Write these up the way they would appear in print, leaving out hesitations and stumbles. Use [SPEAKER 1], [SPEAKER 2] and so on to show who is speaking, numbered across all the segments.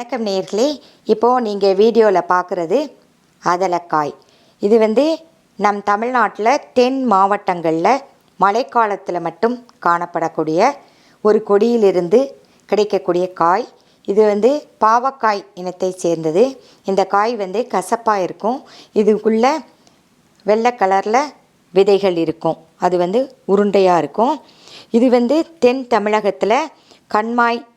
[SPEAKER 1] வணக்கம் நேயர்களே, இப்போது நீங்கள் வீடியோவில் பார்க்குறது அதலக்காய். இது நம் தமிழ்நாட்டில் தென் மாவட்டங்களில் மழைக்காலத்தில் மட்டும் காணப்படக்கூடிய ஒரு கொடியிலிருந்து கிடைக்கக்கூடிய காய். இது பாவக்காய் இனத்தை சேர்ந்தது. இந்த காய் கசப்பாக இருக்கும். இதுக்குள்ளே வெள்ளை கலரில் விதைகள் இருக்கும். அது உருண்டையாக இருக்கும். இது தென் தமிழகத்தில் கண்மாய்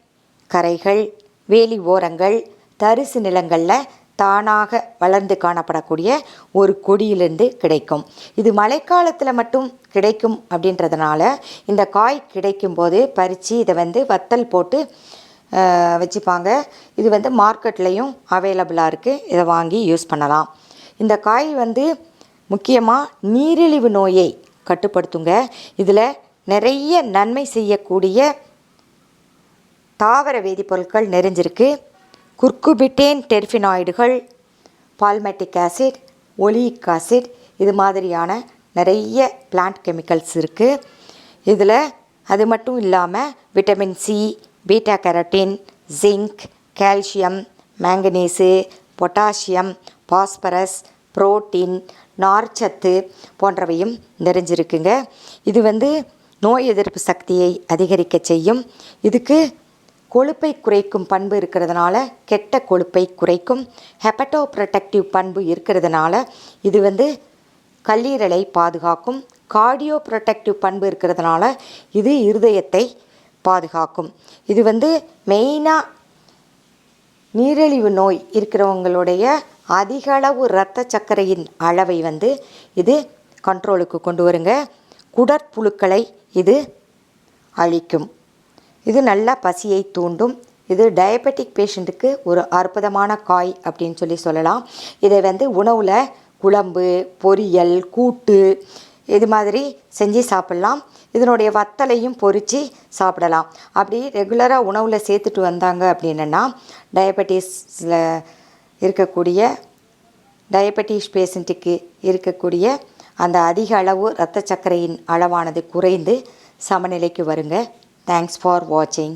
[SPEAKER 1] கரைகள், வேலி ஓரங்கள், தரிசு நிலங்களில் தானாக வளர்ந்து காணப்படக்கூடிய ஒரு கொடியிலிருந்து கிடைக்கும். இது மழைக்காலத்தில் மட்டும் கிடைக்கும் அப்படின்றதுனால இந்த காய் கிடைக்கும்போது பறித்து இதை வத்தல் போட்டு வச்சுப்பாங்க. இது மார்க்கெட்லேயும் அவைலபிளாக இருக்குது. இதை வாங்கி யூஸ் பண்ணலாம். இந்த காய் முக்கியமாக நீரிழிவு நோயை கட்டுப்படுத்துங்க. இதில் நிறைய நன்மை செய்யக்கூடிய தாவர வேதிப்பொருட்கள் நிறைஞ்சிருக்கு. குர்குபிட்டேன், டெர்ஃபினாய்டுகள், பால்மெட்டிக் ஆசிட், ஒலியிக் ஆசிட், இது மாதிரியான நிறைய பிளான்ட் கெமிக்கல்ஸ் இருக்குது. இதில் அது மட்டும் இல்லாமல் vitamin C, beta carotene, zinc, calcium, manganese, potassium, phosphorus, protein, நார்ச்சத்து போன்றவையும் நிறைஞ்சிருக்குங்க. இது நோய் எதிர்ப்பு சக்தியை அதிகரிக்க செய்யும். இதுக்கு கொழுப்பை குறைக்கும் பண்பு இருக்கிறதுனால கெட்ட கொழுப்பை குறைக்கும். ஹெப்படோ ப்ரொடெக்டிவ் பண்பு இருக்கிறதுனால இது கல்லீரலை பாதுகாக்கும். கார்டியோ ப்ரொடெக்டிவ் பண்பு இருக்கிறதுனால இது இருதயத்தை பாதுகாக்கும். இது மெயினாக நீரிழிவு நோய் இருக்கிறவங்களுடைய அதிகளவு இரத்த சர்க்கரையின் அளவை இது கண்ட்ரோலுக்கு கொண்டு வருங்க. குடற்புழுக்களை இது அழிக்கும். இது நல்லா பசியை தூண்டும். இது டயபெட்டிக் பேஷண்ட்டுக்கு ஒரு அற்புதமான காய் அப்படின்னு சொல்லலாம். இதை உணவில் குழம்பு, பொரியல், கூட்டு இது மாதிரி செஞ்சு சாப்பிட்லாம். இதனுடைய வத்தலையும் பொரித்து சாப்பிடலாம். அப்படி ரெகுலராக உணவில் சேர்த்துட்டு வந்தாங்க அப்படின்னா டயபெட்டிஸில் இருக்கக்கூடிய டயபெட்டிஸ் பேஷண்ட்டுக்கு இருக்கக்கூடிய அந்த அதிக அளவு இரத்த சர்க்கரையின் அளவானது குறைந்து சமநிலைக்கு வருங்க. Thanks for watching.